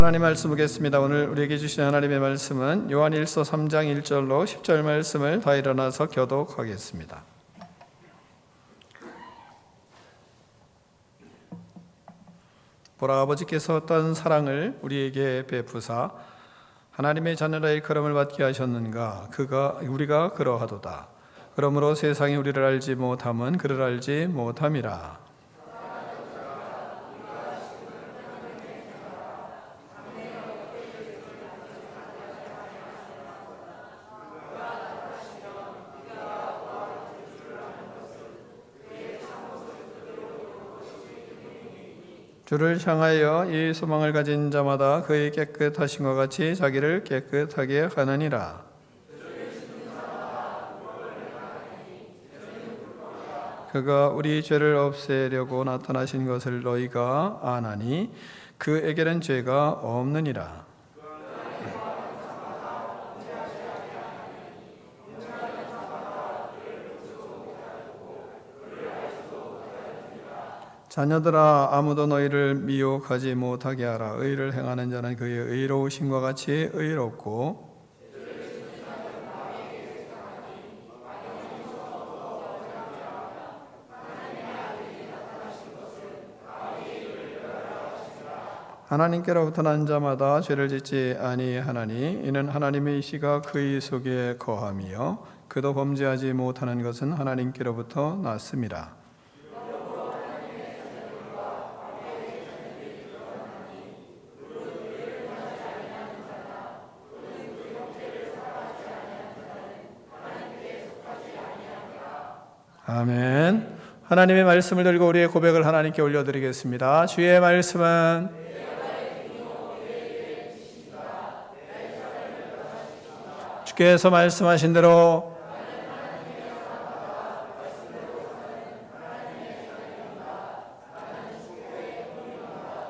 하나님 말씀 보겠습니다. 오늘 우리에게 주신 하나님의 말씀은 요한일서 3장 1절로 10절 말씀을 다 일어나서 교독하겠습니다. 보라, 아버지께서 어떤 사랑을 우리에게 베푸사 하나님의 자녀라 일컬음을 받게 하셨는가. 우리가 그러하도다. 그러므로 세상이 우리를 알지 못함은 그를 알지 못함이라. 주를 향하여 이 소망을 가진 자마다 그의 깨끗하심과 같이 자기를 깨끗하게 하느니라. 그가 우리 죄를 없애려고 나타나신 것을 너희가 아나니 그에게는 죄가 없느니라. 자녀들아, 아무도 너희를 미혹하지 못하게 하라. 의를 행하는 자는 그의 의로우심과 같이 의롭고 하나님께로부터 난 자마다 죄를 짓지 아니하나니 이는 하나님의 이시가 그의 속에 거함이요 그도 범죄하지 못하는 것은 하나님께로부터 났음이라. 아멘. 하나님의 말씀을 들고 우리의 고백을 하나님께 올려드리겠습니다. 주의 말씀은 주께서 말씀하신 대로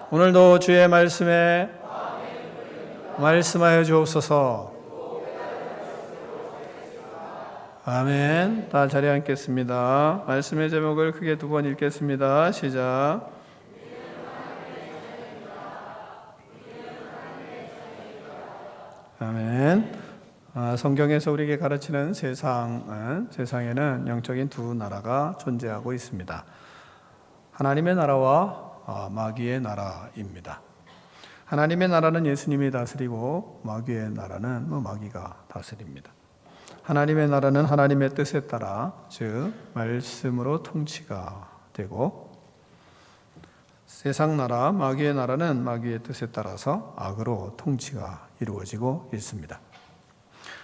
오늘도 주의 말씀에 말씀하여 주옵소서. 아멘. 다 자리에 앉겠습니다. 말씀의 제목을 크게 두 번 읽겠습니다. 시작. 아멘. 성경에서 우리에게 가르치는 세상에는 영적인 두 나라가 존재하고 있습니다. 하나님의 나라와 마귀의 나라입니다. 하나님의 나라는 예수님이 다스리고 마귀의 나라는 마귀가 다스립니다. 하나님의 나라는 하나님의 뜻에 따라 즉 말씀으로 통치가 되고 세상 나라 마귀의 나라는 마귀의 뜻에 따라서 악으로 통치가 이루어지고 있습니다.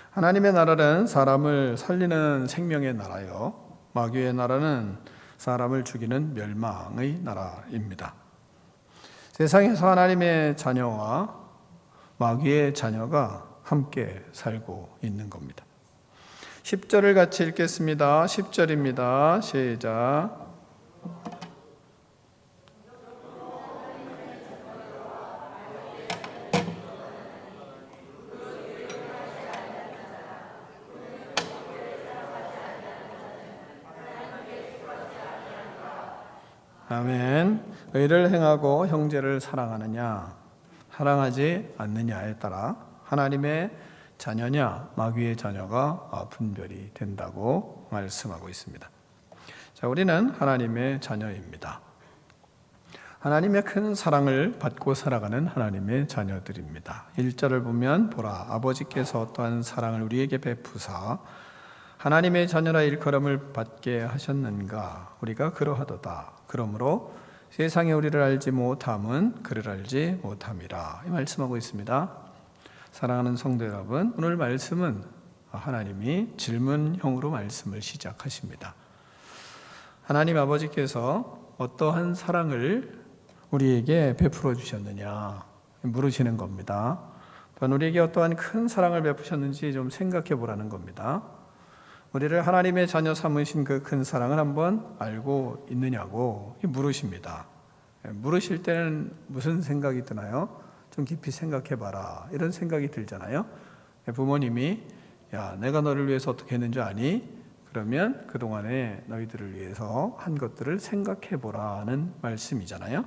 하나님의 나라는 사람을 살리는 생명의 나라요 마귀의 나라는 사람을 죽이는 멸망의 나라입니다. 세상에서 하나님의 자녀와 마귀의 자녀가 함께 살고 있는 겁니다. 10절을 같이 읽겠습니다. 10절입니다. 시작. 아멘. 의를 행하고 형제를 사랑하느냐, 사랑하지 않느냐에 따라 하나님의 자녀냐, 마귀의 자녀가 분별이 된다고 말씀하고 있습니다. 자, 우리는 하나님의 자녀입니다. 하나님의 큰 사랑을 받고 살아가는 하나님의 자녀들입니다. 1절을 보면 보라, 아버지께서 어떠한 사랑을 우리에게 베푸사 하나님의 자녀라 일컬음을 받게 하셨는가. 우리가 그러하도다. 그러므로 세상에 우리를 알지 못함은 그를 알지 못함이라. 이 말씀하고 있습니다. 사랑하는 성도 여러분, 오늘 말씀은 하나님이 질문형으로 말씀을 시작하십니다. 하나님 아버지께서 어떠한 사랑을 우리에게 베풀어 주셨느냐 물으시는 겁니다. 우리에게 어떠한 큰 사랑을 베푸셨는지 좀 생각해 보라는 겁니다. 우리를 하나님의 자녀 삼으신 그 큰 사랑을 한번 알고 있느냐고 물으십니다. 물으실 때는 무슨 생각이 드나요? 좀 깊이 생각해봐라 이런 생각이 들잖아요. 부모님이 야, 내가 너를 위해서 어떻게 했는지 아니? 그러면 그동안에 너희들을 위해서 한 것들을 생각해보라는 말씀이잖아요.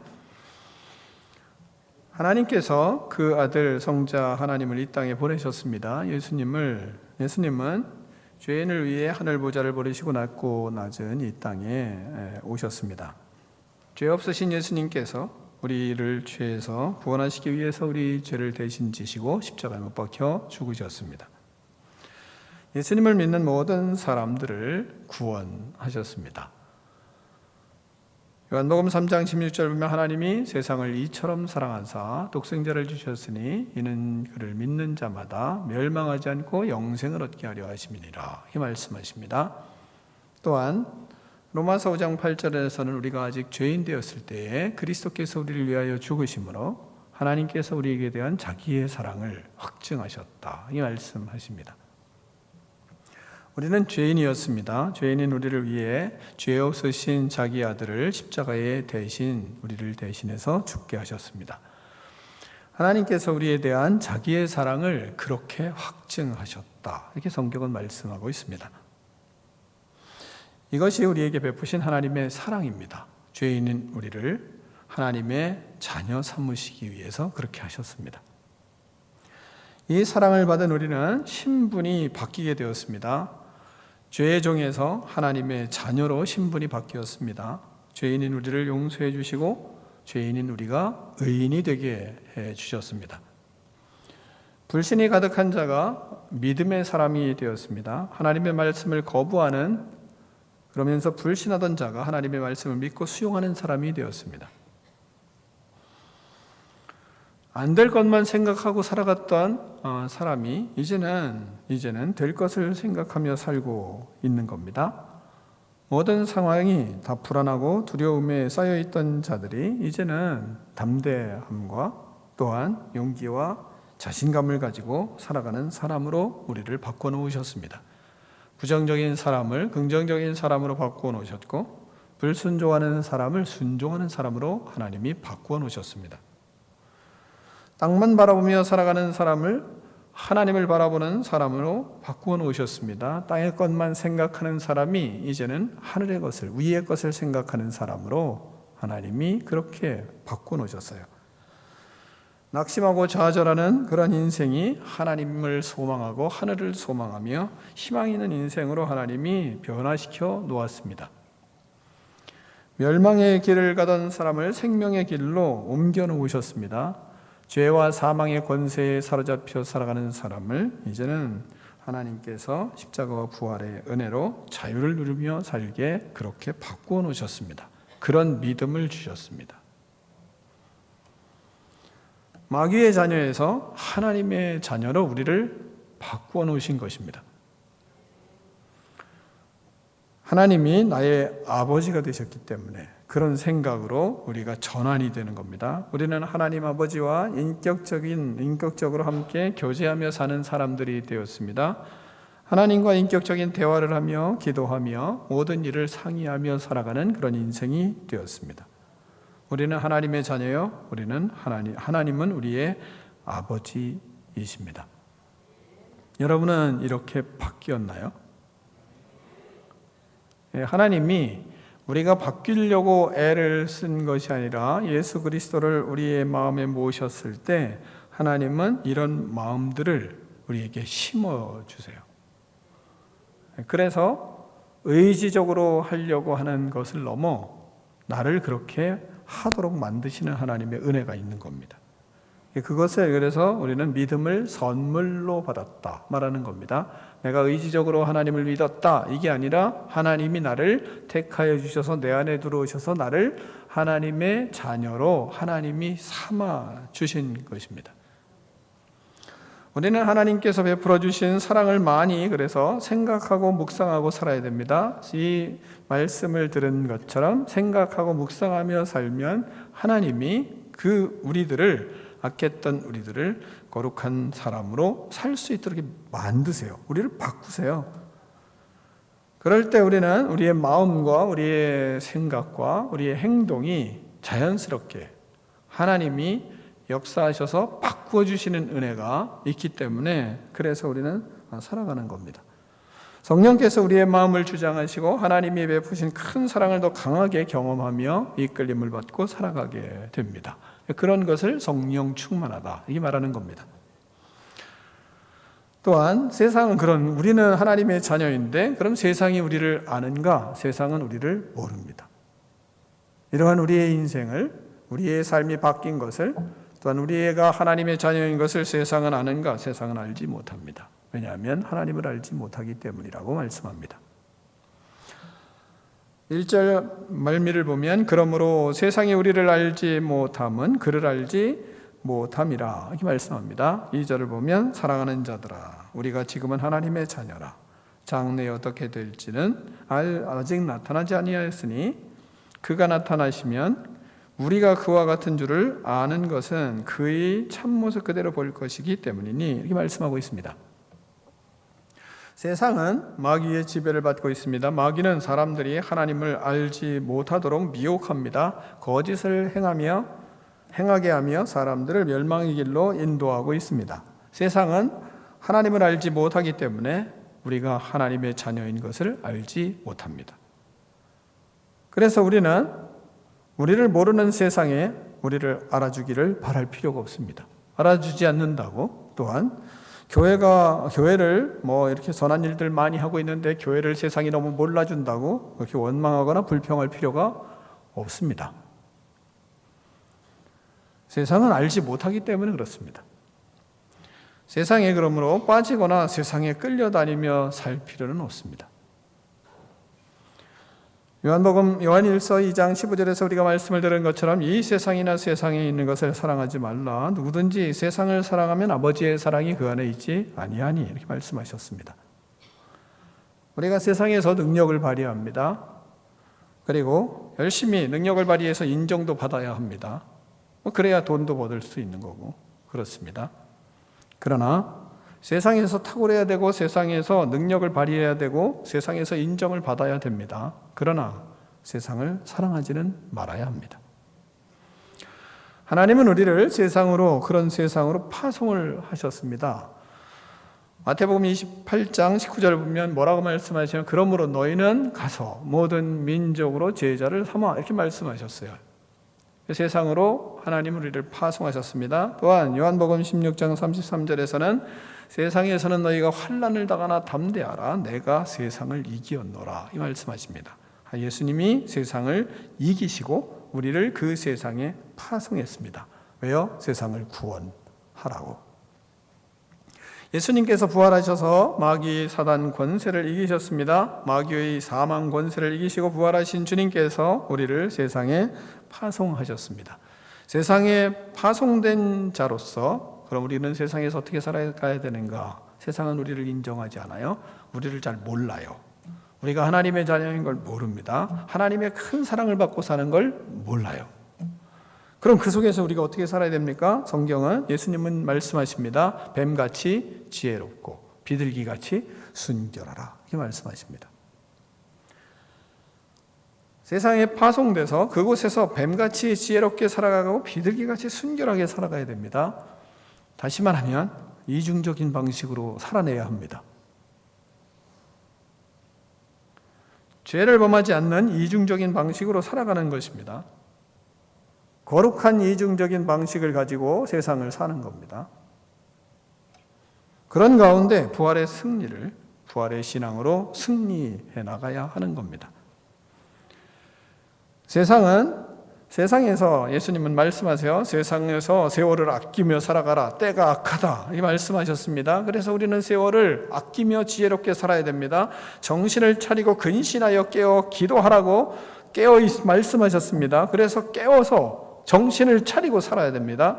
하나님께서 그 아들 성자 하나님을 이 땅에 보내셨습니다. 예수님은 죄인을 위해 하늘 보좌를 버리시고 낮고 낮은 이 땅에 오셨습니다. 죄 없으신 예수님께서 우리를 죄에서 구원하시기 위해서 우리 죄를 대신 지시고 십자가에 못 박혀 죽으셨습니다. 예수님을 믿는 모든 사람들을 구원하셨습니다. 요한복음 3장 16절 보면 하나님이 세상을 이처럼 사랑하사 독생자를 주셨으니 이는 그를 믿는 자마다 멸망하지 않고 영생을 얻게 하려 하심이니라, 이 말씀하십니다. 또한 로마서 5장 8절에서는 우리가 아직 죄인 되었을 때에 그리스도께서 우리를 위하여 죽으심으로 하나님께서 우리에게 대한 자기의 사랑을 확증하셨다, 이 말씀하십니다. 우리는 죄인이었습니다. 죄인인 우리를 위해 죄 없으신 자기 아들을 십자가에 대신 우리를 대신해서 죽게 하셨습니다. 하나님께서 우리에 대한 자기의 사랑을 그렇게 확증하셨다, 이렇게 성경은 말씀하고 있습니다. 이것이 우리에게 베푸신 하나님의 사랑입니다. 죄인인 우리를 하나님의 자녀 삼으시기 위해서 그렇게 하셨습니다. 이 사랑을 받은 우리는 신분이 바뀌게 되었습니다. 죄의 종에서 하나님의 자녀로 신분이 바뀌었습니다. 죄인인 우리를 용서해 주시고 죄인인 우리가 의인이 되게 해 주셨습니다. 불신이 가득한 자가 믿음의 사람이 되었습니다. 하나님의 말씀을 거부하는, 그러면서 불신하던 자가 하나님의 말씀을 믿고 수용하는 사람이 되었습니다. 안 될 것만 생각하고 살아갔던 사람이 이제는 될 것을 생각하며 살고 있는 겁니다. 모든 상황이 다 불안하고 두려움에 쌓여있던 자들이 이제는 담대함과 또한 용기와 자신감을 가지고 살아가는 사람으로 우리를 바꿔놓으셨습니다. 부정적인 사람을 긍정적인 사람으로 바꿔놓으셨고, 불순종하는 사람을 순종하는 사람으로 하나님이 바꿔놓으셨습니다. 땅만 바라보며 살아가는 사람을 하나님을 바라보는 사람으로 바꾸어 놓으셨습니다. 땅의 것만 생각하는 사람이 이제는 하늘의 것을, 위의 것을 생각하는 사람으로 하나님이 그렇게 바꾸어 놓으셨어요. 낙심하고 좌절하는 그런 인생이 하나님을 소망하고 하늘을 소망하며 희망 있는 인생으로 하나님이 변화시켜 놓았습니다. 멸망의 길을 가던 사람을 생명의 길로 옮겨 놓으셨습니다. 죄와 사망의 권세에 사로잡혀 살아가는 사람을 이제는 하나님께서 십자가와 부활의 은혜로 자유를 누리며 살게 그렇게 바꾸어 놓으셨습니다. 그런 믿음을 주셨습니다. 마귀의 자녀에서 하나님의 자녀로 우리를 바꾸어 놓으신 것입니다. 하나님이 나의 아버지가 되셨기 때문에 그런 생각으로 우리가 전환이 되는 겁니다. 우리는 하나님 아버지와 인격적으로 함께 교제하며 사는 사람들이 되었습니다. 하나님과 인격적인 대화를 하며 기도하며 모든 일을 상의하며 살아가는 그런 인생이 되었습니다. 우리는 하나님의 자녀요. 하나님은 우리의 아버지이십니다. 여러분은 이렇게 바뀌었나요? 하나님이 우리가 바뀌려고 애를 쓴 것이 아니라 예수 그리스도를 우리의 마음에 모셨을 때 하나님은 이런 마음들을 우리에게 심어주세요. 그래서 의지적으로 하려고 하는 것을 넘어 나를 그렇게 하도록 만드시는 하나님의 은혜가 있는 겁니다. 그것을 그래서 우리는 믿음을 선물로 받았다 말하는 겁니다. 내가 의지적으로 하나님을 믿었다 이게 아니라 하나님이 나를 택하여 주셔서 내 안에 들어오셔서 나를 하나님의 자녀로 하나님이 삼아 주신 것입니다. 우리는 하나님께서 베풀어 주신 사랑을 많이 그래서 생각하고 묵상하고 살아야 됩니다. 이 말씀을 들은 것처럼 생각하고 묵상하며 살면 하나님이 악했던 우리들을 거룩한 사람으로 살 수 있도록 만드세요. 우리를 바꾸세요. 그럴 때 우리는 우리의 마음과 우리의 생각과 우리의 행동이 자연스럽게 하나님이 역사하셔서 바꾸어 주시는 은혜가 있기 때문에 그래서 우리는 살아가는 겁니다. 성령께서 우리의 마음을 주장하시고 하나님이 베푸신 큰 사랑을 더 강하게 경험하며 이끌림을 받고 살아가게 됩니다. 그런 것을 성령 충만하다 이게 말하는 겁니다. 또한 세상은 우리는 하나님의 자녀인데 그럼 세상이 우리를 아는가? 세상은 우리를 모릅니다. 이러한 우리의 인생을, 우리의 삶이 바뀐 것을, 또한 우리가 하나님의 자녀인 것을 세상은 아는가? 세상은 알지 못합니다. 왜냐하면 하나님을 알지 못하기 때문이라고 말씀합니다. 1절 말미를 보면 그러므로 세상이 우리를 알지 못함은 그를 알지 못함이라 이렇게 말씀합니다. 2절을 보면 사랑하는 자들아 우리가 지금은 하나님의 자녀라 장래에 어떻게 될지는 아직 나타나지 아니하였으니 그가 나타나시면 우리가 그와 같은 줄을 아는 것은 그의 참모습 그대로 볼 것이기 때문이니 이렇게 말씀하고 있습니다. 세상은 마귀의 지배를 받고 있습니다. 마귀는 사람들이 하나님을 알지 못하도록 미혹합니다. 거짓을 행하게 하며 사람들을 멸망의 길로 인도하고 있습니다. 세상은 하나님을 알지 못하기 때문에 우리가 하나님의 자녀인 것을 알지 못합니다. 그래서 우리는 우리를 모르는 세상에 우리를 알아주기를 바랄 필요가 없습니다. 알아주지 않는다고 또한 교회를 이렇게 선한 일들 많이 하고 있는데 교회를 세상이 너무 몰라준다고 그렇게 원망하거나 불평할 필요가 없습니다. 세상은 알지 못하기 때문에 그렇습니다. 세상에 그러므로 빠지거나 세상에 끌려다니며 살 필요는 없습니다. 요한복음 요한일서 2장 15절에서 우리가 말씀을 들은 것처럼 이 세상이나 세상에 있는 것을 사랑하지 말라. 누구든지 세상을 사랑하면 아버지의 사랑이 그 안에 있지 아니하니 이렇게 말씀하셨습니다. 우리가 세상에서 능력을 발휘합니다. 그리고 열심히 능력을 발휘해서 인정도 받아야 합니다. 그래야 돈도 받을 수 있는 거고 그렇습니다. 그러나 세상에서 탁월해야 되고 세상에서 능력을 발휘해야 되고 세상에서 인정을 받아야 됩니다. 그러나 세상을 사랑하지는 말아야 합니다. 하나님은 우리를 그런 세상으로 파송을 하셨습니다. 마태복음 28장 19절을 보면 뭐라고 말씀하시냐면 그러므로 너희는 가서 모든 민족으로 제자를 삼아 이렇게 말씀하셨어요. 세상으로 하나님은 우리를 파송하셨습니다. 또한 요한복음 16장 33절에서는 세상에서는 너희가 환난을 당하나 담대하라 내가 세상을 이기었노라 이 말씀하십니다. 예수님이 세상을 이기시고 우리를 그 세상에 파송했습니다. 왜요? 세상을 구원하라고. 예수님께서 부활하셔서 마귀 사단 권세를 이기셨습니다. 마귀의 사망 권세를 이기시고 부활하신 주님께서 우리를 세상에 파송하셨습니다. 세상에 파송된 자로서 그럼 우리는 세상에서 어떻게 살아가야 되는가? 세상은 우리를 인정하지 않아요. 우리를 잘 몰라요. 우리가 하나님의 자녀인 걸 모릅니다. 하나님의 큰 사랑을 받고 사는 걸 몰라요. 그럼 그 속에서 우리가 어떻게 살아야 됩니까? 성경은 예수님은 말씀하십니다. 뱀같이 지혜롭고 비둘기같이 순결하라 이렇게 말씀하십니다. 세상에 파송돼서 그곳에서 뱀같이 지혜롭게 살아가고 비둘기같이 순결하게 살아가야 됩니다. 다시 말하면 이중적인 방식으로 살아내야 합니다. 죄를 범하지 않는 이중적인 방식으로 살아가는 것입니다. 거룩한 이중적인 방식을 가지고 세상을 사는 겁니다. 그런 가운데 부활의 신앙으로 승리해 나가야 하는 겁니다. 세상에서 예수님은 말씀하세요. 세상에서 세월을 아끼며 살아가라. 때가 악하다. 이 말씀하셨습니다. 그래서 우리는 세월을 아끼며 지혜롭게 살아야 됩니다. 정신을 차리고 근신하여 깨어 기도하라고 말씀하셨습니다. 그래서 깨어서 정신을 차리고 살아야 됩니다.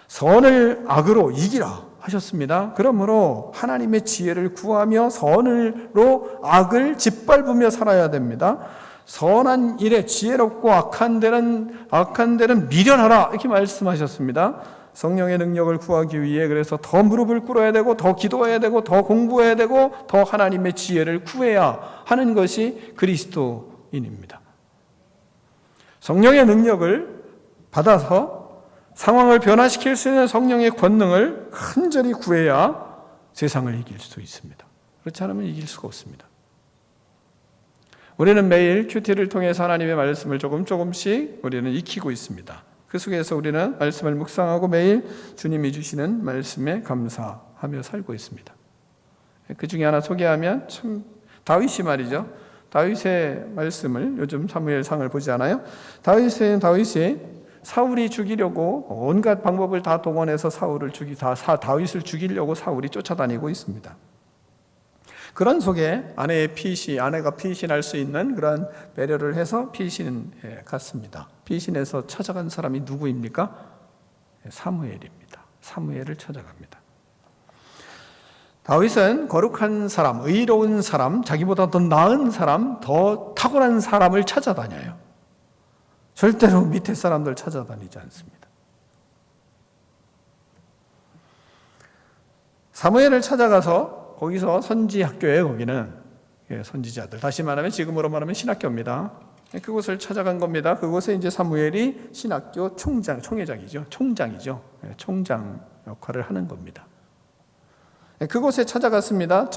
선을 악으로 이기라 하셨습니다. 그러므로 하나님의 지혜를 구하며 선으로 악을 짓밟으며 살아야 됩니다. 선한 일에 지혜롭고 악한 데는 미련하라 이렇게 말씀하셨습니다. 성령의 능력을 구하기 위해 그래서 더 무릎을 꿇어야 되고 더 기도해야 되고 더 공부해야 되고 더 하나님의 지혜를 구해야 하는 것이 그리스도인입니다. 성령의 능력을 받아서 상황을 변화시킬 수 있는 성령의 권능을 간절히 구해야 세상을 이길 수 있습니다. 그렇지 않으면 이길 수가 없습니다. 우리는 매일 큐티를 통해서 하나님의 말씀을 조금씩 우리는 익히고 있습니다. 그 속에서 우리는 말씀을 묵상하고 매일 주님이 주시는 말씀에 감사하며 살고 있습니다. 그 중에 하나 소개하면 참 다윗이 말이죠. 다윗의 말씀을 요즘 사무엘상을 보지 않아요? 다윗이 사울이 죽이려고 온갖 방법을 다 동원해서 다윗을 죽이려고 사울이 쫓아다니고 있습니다. 그런 속에 아내가 피신할 수 있는 그런 배려를 해서 피신에 갔습니다. 피신해서 찾아간 사람이 누구입니까? 사무엘입니다. 사무엘을 찾아갑니다. 다윗은 거룩한 사람, 의로운 사람, 자기보다 더 나은 사람, 더 탁월한 사람을 찾아다녀요. 절대로 밑에 사람들 찾아다니지 않습니다. 사무엘을 찾아가서 거기서 선지학교에 거기는 선지자들, 다시 말하면 지금으로 말하면 신학교입니다. 그곳을 찾아간 겁니다. 그곳에 이제 사무엘이 신학교 총회장이죠. 총장 역할을 하는 겁니다. 그곳에 찾아갔습니다.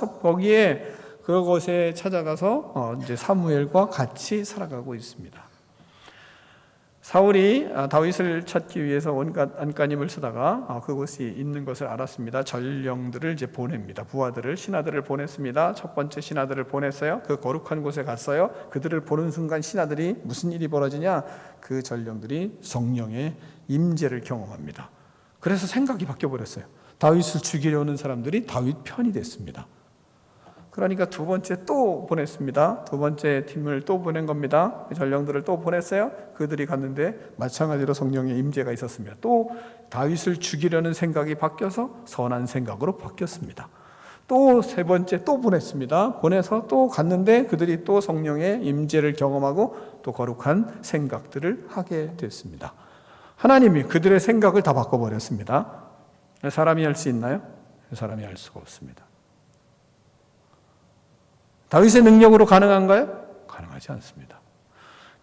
그곳에 찾아가서 이제 사무엘과 같이 살아가고 있습니다. 사울이 다윗을 찾기 위해서 온갖 안간힘을 쓰다가 그곳이 있는 것을 알았습니다. 전령들을 이제 보냅니다. 부하들을, 신하들을 보냈습니다. 첫 번째 신하들을 보냈어요. 그 거룩한 곳에 갔어요. 그들을 보는 순간 신하들이 무슨 일이 벌어지냐? 그 전령들이 성령의 임재를 경험합니다. 그래서 생각이 바뀌어 버렸어요. 다윗을 죽이려는 사람들이 다윗 편이 됐습니다. 그러니까 두 번째 또 보냈습니다. 두 번째 팀을 또 보낸 겁니다. 전령들을 또 보냈어요. 그들이 갔는데 마찬가지로 성령의 임재가 있었습니다. 또 다윗을 죽이려는 생각이 바뀌어서 선한 생각으로 바뀌었습니다. 또 세 번째 또 보냈습니다. 보내서 또 갔는데 그들이 또 성령의 임재를 경험하고 또 거룩한 생각들을 하게 됐습니다. 하나님이 그들의 생각을 다 바꿔버렸습니다. 사람이 할 수 있나요? 사람이 할 수가 없습니다. 다윗의 능력으로 가능한가요? 가능하지 않습니다.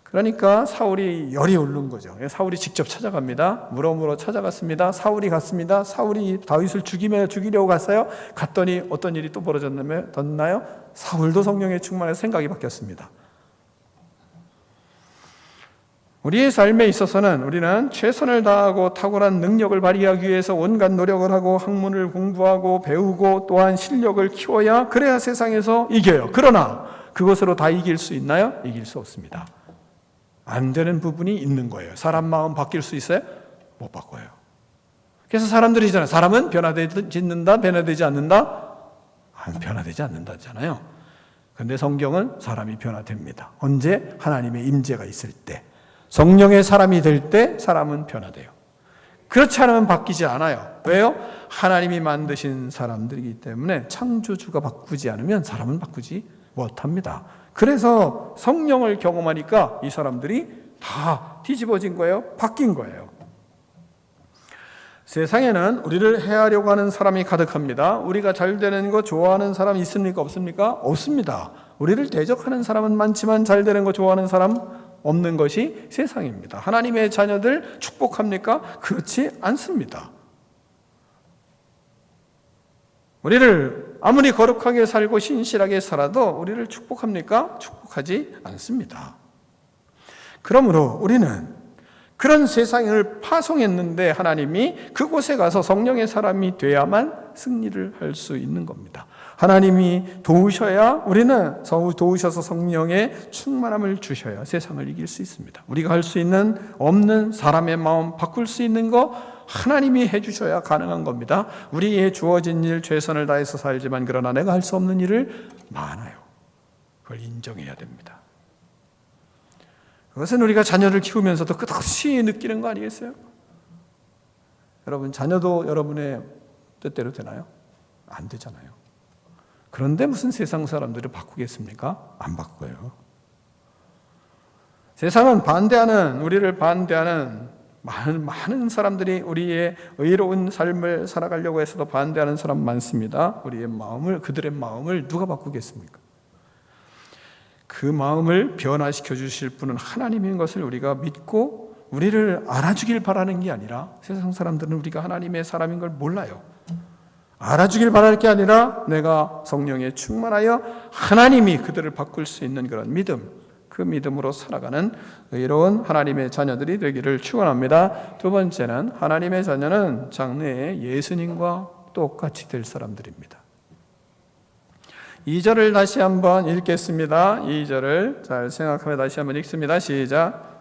그러니까 사울이 열이 오른 거죠. 사울이 직접 찾아갑니다. 물어물어 찾아갔습니다. 사울이 갔습니다. 사울이 다윗을 죽이려고 갔어요. 갔더니 어떤 일이 또 벌어졌나요? 사울도 성령에 충만해서 생각이 바뀌었습니다. 우리의 삶에 있어서는 우리는 최선을 다하고 탁월한 능력을 발휘하기 위해서 온갖 노력을 하고 학문을 공부하고 배우고 또한 실력을 키워야 그래야 세상에서 이겨요. 그러나 그것으로 다 이길 수 있나요? 이길 수 없습니다. 안 되는 부분이 있는 거예요. 사람 마음 바뀔 수 있어요? 못 바꿔요. 그래서 사람들이 있잖아요. 사람은 변화되는다, 변화되지 않는다? 변화되지 않는다잖아요. 그런데 성경은 사람이 변화됩니다. 언제? 하나님의 임재가 있을 때. 성령의 사람이 될 때 사람은 변화돼요. 그렇지 않으면 바뀌지 않아요. 왜요? 하나님이 만드신 사람들이기 때문에 창조주가 바꾸지 않으면 사람은 바꾸지 못합니다. 그래서 성령을 경험하니까 이 사람들이 다 뒤집어진 거예요. 바뀐 거예요. 세상에는 우리를 해하려고 하는 사람이 가득합니다. 우리가 잘 되는 거 좋아하는 사람 있습니까? 없습니까? 없습니다. 우리를 대적하는 사람은 많지만 잘 되는 거 좋아하는 사람 없는 것이 세상입니다. 하나님의 자녀들 축복합니까? 그렇지 않습니다. 우리를 아무리 거룩하게 살고 신실하게 살아도 우리를 축복합니까? 축복하지 않습니다. 그러므로 우리는 그런 세상을 파송했는데 하나님이 그곳에 가서 성령의 사람이 돼야만 승리를 할 수 있는 겁니다. 하나님이 도우셔야 우리는 도우셔서 성령의 충만함을 주셔야 세상을 이길 수 있습니다. 우리가 할 수 있는 없는 사람의 마음 바꿀 수 있는 거 하나님이 해주셔야 가능한 겁니다. 우리의 주어진 일 최선을 다해서 살지만 그러나 내가 할 수 없는 일을 많아요. 그걸 인정해야 됩니다. 그것은 우리가 자녀를 키우면서도 끝없이 느끼는 거 아니겠어요? 여러분 자녀도 여러분의 뜻대로 되나요? 안 되잖아요. 그런데 무슨 세상 사람들을 바꾸겠습니까? 안 바꿔요. 세상은 우리를 반대하는 많은 사람들이 우리의 의로운 삶을 살아가려고 해서도 반대하는 사람 많습니다. 그들의 마음을 누가 바꾸겠습니까? 그 마음을 변화시켜 주실 분은 하나님인 것을 우리가 믿고 우리를 알아주길 바라는 게 아니라 세상 사람들은 우리가 하나님의 사람인 걸 몰라요. 알아주길 바랄 게 아니라 내가 성령에 충만하여 하나님이 그들을 바꿀 수 있는 그런 믿음, 그 믿음으로 살아가는 의로운 하나님의 자녀들이 되기를 축원합니다. 두 번째는 하나님의 자녀는 장래에 예수님과 똑같이 될 사람들입니다. 2절을 다시 한번 읽겠습니다. 2절을 잘 생각하며 다시 한번 읽습니다. 시작.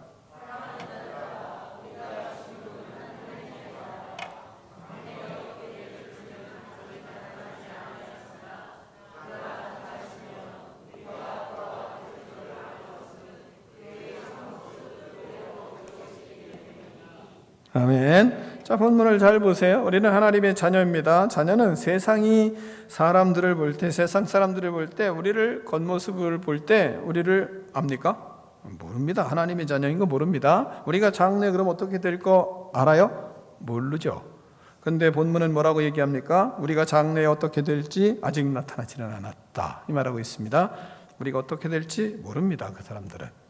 아멘. 자, 본문을 잘 보세요. 우리는 하나님의 자녀입니다. 자녀는 세상이 사람들을 볼 때, 세상 사람들을 볼 때, 우리를 겉모습을 볼 때 우리를 압니까? 모릅니다. 하나님의 자녀인 거 모릅니다. 우리가 장래 그럼 어떻게 될 거 알아요? 모르죠. 근데 본문은 뭐라고 얘기합니까? 우리가 장래에 어떻게 될지 아직 나타나지는 않았다, 이 말하고 있습니다. 우리가 어떻게 될지 모릅니다. 그 사람들은.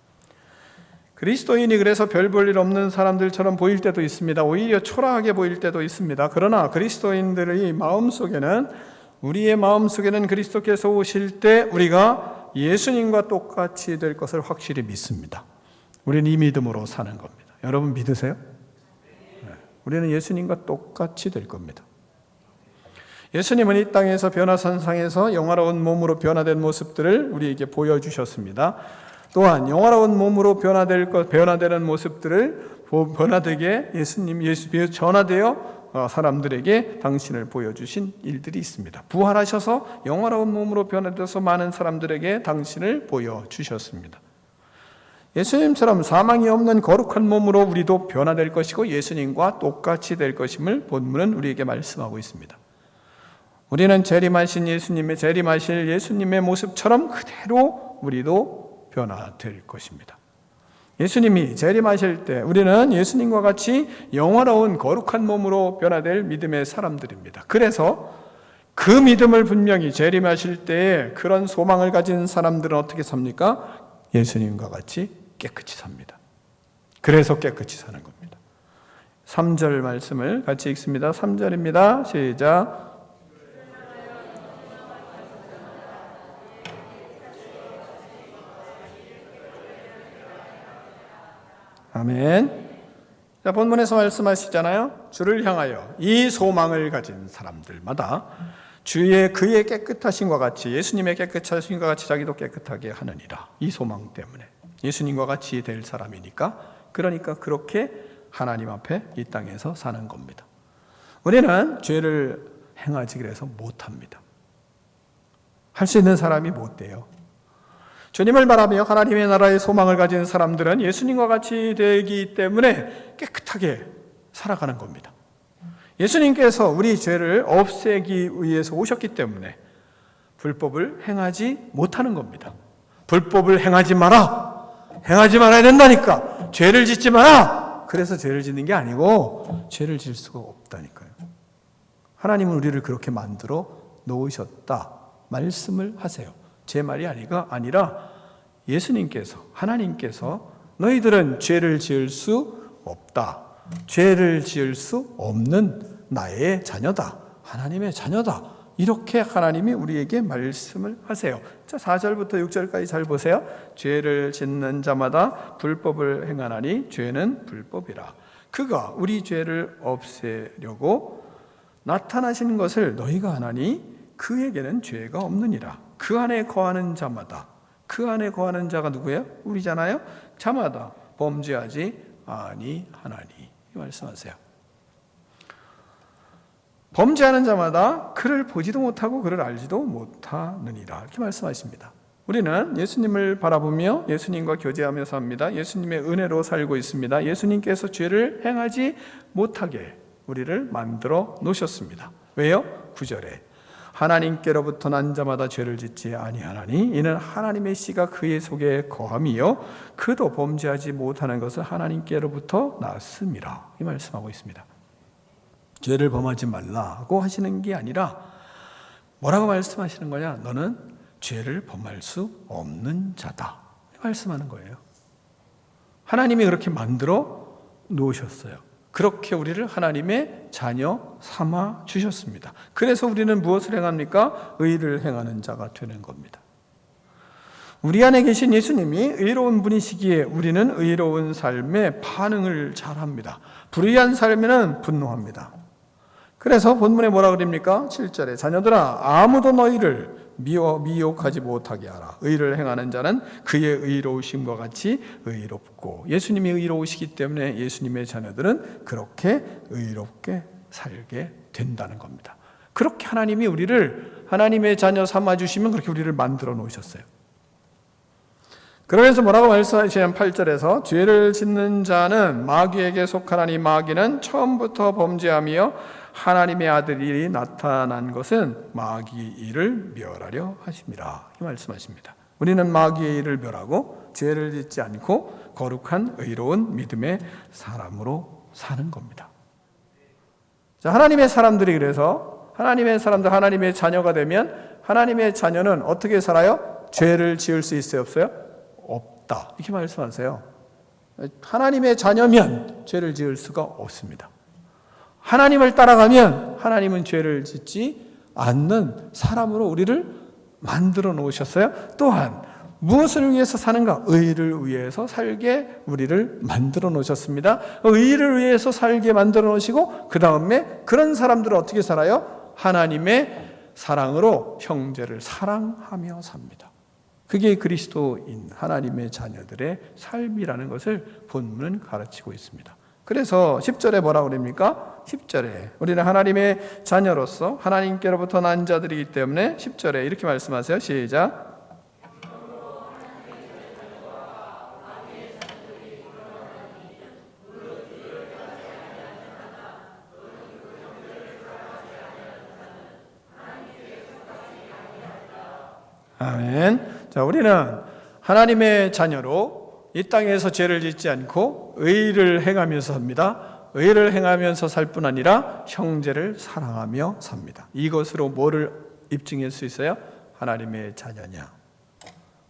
그리스도인이 그래서 별 볼 일 없는 사람들처럼 보일 때도 있습니다. 오히려 초라하게 보일 때도 있습니다. 그러나 그리스도인들의 마음속에는, 우리의 마음속에는 그리스도께서 오실 때 우리가 예수님과 똑같이 될 것을 확실히 믿습니다. 우리는 이 믿음으로 사는 겁니다. 여러분 믿으세요? 네. 우리는 예수님과 똑같이 될 겁니다. 예수님은 이 땅에서 변화산상에서 영화로운 몸으로 변화된 모습들을 우리에게 보여주셨습니다. 또한 영화로운 몸으로 변화되는 모습들을 변화되게 예수님이 전화되어 사람들에게 당신을 보여주신 일들이 있습니다. 부활하셔서 영화로운 몸으로 변화돼서 많은 사람들에게 당신을 보여주셨습니다. 예수님처럼 사망이 없는 거룩한 몸으로 우리도 변화될 것이고 예수님과 똑같이 될 것임을 본문은 우리에게 말씀하고 있습니다. 우리는 재림하신 재림하실 예수님의 모습처럼 그대로 우리도 변화될 것입니다. 예수님이 재림하실 때 우리는 예수님과 같이 영화로운 거룩한 몸으로 변화될 믿음의 사람들입니다. 그래서 그 믿음을 분명히 재림하실 때에 그런 소망을 가진 사람들은 어떻게 삽니까? 예수님과 같이 깨끗이 삽니다. 그래서 깨끗이 사는 겁니다. 3절 말씀을 같이 읽습니다. 3절입니다. 시작. 아멘. 자, 본문에서 말씀하시잖아요. 주를 향하여 이 소망을 가진 사람들마다 그의 깨끗하심과 같이, 예수님의 깨끗하심과 같이 자기도 깨끗하게 하느니라. 이 소망 때문에 예수님과 같이 될 사람이니까, 그러니까 그렇게 하나님 앞에 이 땅에서 사는 겁니다. 우리는 죄를 행하지 그래서 못합니다. 할 수 있는 사람이 못 돼요. 주님을 바라며 하나님의 나라의 소망을 가진 사람들은 예수님과 같이 되기 때문에 깨끗하게 살아가는 겁니다. 예수님께서 우리 죄를 없애기 위해서 오셨기 때문에 불법을 행하지 못하는 겁니다. 불법을 행하지 마라. 행하지 말아야 된다니까. 죄를 짓지 마라. 그래서 죄를 짓는 게 아니고 죄를 질 수가 없다니까요. 하나님은 우리를 그렇게 만들어 놓으셨다 말씀을 하세요. 제 말이 아니라 예수님께서, 하나님께서 너희들은 죄를 지을 수 없다. 죄를 지을 수 없는 나의 자녀다. 하나님의 자녀다. 이렇게 하나님이 우리에게 말씀을 하세요. 자, 4절부터 6절까지 잘 보세요. 죄를 짓는 자마다 불법을 행하나니 죄는 불법이라. 그가 우리 죄를 없애려고 나타나시는 것을 너희가 아나니 그에게는 죄가 없느니라. 그 안에 거하는 자마다, 그 안에 거하는 자가 누구예요? 우리잖아요. 자마다 범죄하지 아니하나니, 이 말씀하세요. 범죄하는 자마다 그를 보지도 못하고 그를 알지도 못하느니라, 이렇게 말씀하십니다. 우리는 예수님을 바라보며 예수님과 교제하며 삽니다. 예수님의 은혜로 살고 있습니다. 예수님께서 죄를 행하지 못하게 우리를 만들어 놓으셨습니다. 왜요? 9절에 하나님께로부터 난 자마다 죄를 짓지 아니하나니 이는 하나님의 씨가 그의 속에 거함이요 그도 범죄하지 못하는 것을 하나님께로부터 났음이라, 이 말씀하고 있습니다. 죄를 범하지 말라고 하시는 게 아니라 뭐라고 말씀하시는 거냐? 너는 죄를 범할 수 없는 자다, 말씀하는 거예요. 하나님이 그렇게 만들어 놓으셨어요. 그렇게 우리를 하나님의 자녀 삼아 주셨습니다. 그래서 우리는 무엇을 행합니까? 의를 행하는 자가 되는 겁니다. 우리 안에 계신 예수님이 의로운 분이시기에 우리는 의로운 삶에 반응을 잘합니다. 불의한 삶에는 분노합니다. 그래서 본문에 뭐라 그럽니까? 7절에 자녀들아 아무도 너희를 미혹하지 못하게 하라. 의를 행하는 자는 그의 의로우심과 같이 의롭고, 예수님이 의로우시기 때문에 예수님의 자녀들은 그렇게 의롭게 살게 된다는 겁니다. 그렇게 하나님이 우리를 하나님의 자녀 삼아주시면 그렇게 우리를 만들어 놓으셨어요. 그러면서 뭐라고 말씀하시냐면 8절에서 죄를 짓는 자는 마귀에게 속하나니 마귀는 처음부터 범죄하며 하나님의 아들이 나타난 것은 마귀의 일을 멸하려 하심이라, 이 말씀하십니다. 우리는 마귀의 일을 멸하고 죄를 짓지 않고 거룩한 의로운 믿음의 사람으로 사는 겁니다. 자, 하나님의 사람들이 그래서 하나님의 사람들, 하나님의 자녀가 되면 하나님의 자녀는 어떻게 살아요? 죄를 지을 수 있어요? 없어요? 없다, 이렇게 말씀하세요. 하나님의 자녀면 죄를 지을 수가 없습니다. 하나님을 따라가면 하나님은 죄를 짓지 않는 사람으로 우리를 만들어 놓으셨어요. 또한 무엇을 위해서 사는가? 의를 위해서 살게 우리를 만들어 놓으셨습니다. 의를 위해서 살게 만들어 놓으시고 그 다음에 그런 사람들은 어떻게 살아요? 하나님의 사랑으로 형제를 사랑하며 삽니다. 그게 그리스도인 하나님의 자녀들의 삶이라는 것을 본문은 가르치고 있습니다. 그래서 10절에 뭐라고 그럽니까? 10절에 우리는 하나님의 자녀로서 하나님께로부터 난 자들이기 때문에 10절에 이렇게 말씀하세요. 시작. 아멘. 자, 우리는 하나님의 자녀로 이 땅에서 죄를 짓지 않고 의를 행하면서 삽니다. 의를 행하면서 살 뿐 아니라 형제를 사랑하며 삽니다. 이것으로 뭐를 입증할 수 있어요? 하나님의 자녀냐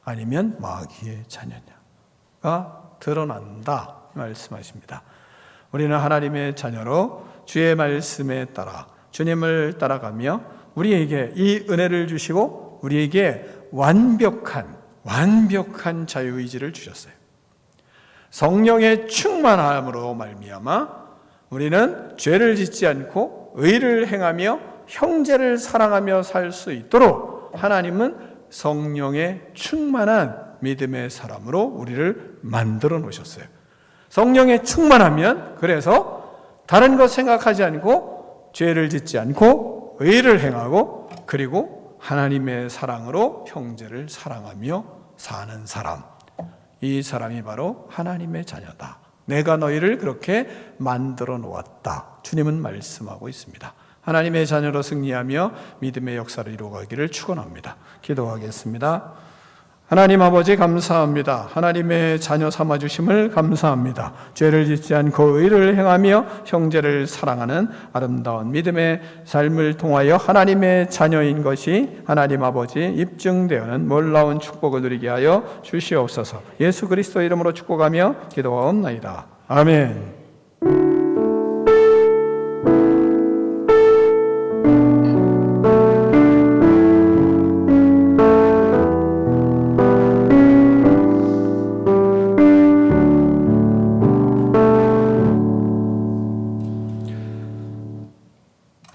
아니면 마귀의 자녀냐가 드러난다 말씀하십니다. 우리는 하나님의 자녀로 주의 말씀에 따라 주님을 따라가며 우리에게 이 은혜를 주시고 우리에게 완벽한 자유의지를 주셨어요. 성령의 충만함으로 말미암아 우리는 죄를 짓지 않고 의를 행하며 형제를 사랑하며 살 수 있도록 하나님은 성령의 충만한 믿음의 사람으로 우리를 만들어 놓으셨어요. 성령의 충만하면 그래서 다른 것 생각하지 않고 죄를 짓지 않고 의를 행하고 그리고 하나님의 사랑으로 형제를 사랑하며 사는 사람, 이 사람이 바로 하나님의 자녀다. 내가 너희를 그렇게 만들어 놓았다. 주님은 말씀하고 있습니다. 하나님의 자녀로 승리하며 믿음의 역사를 이루어가기를 축원합니다. 기도하겠습니다. 하나님 아버지 감사합니다. 하나님의 자녀 삼아주심을 감사합니다. 죄를 짓지 않고 의를 행하며 형제를 사랑하는 아름다운 믿음의 삶을 통하여 하나님의 자녀인 것이 하나님 아버지 입증되어는 놀라운 축복을 누리게 하여 주시옵소서. 예수 그리스도 이름으로 축복하며 기도하옵나이다. 아멘.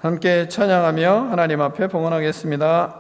함께 찬양하며 하나님 앞에 봉헌하겠습니다.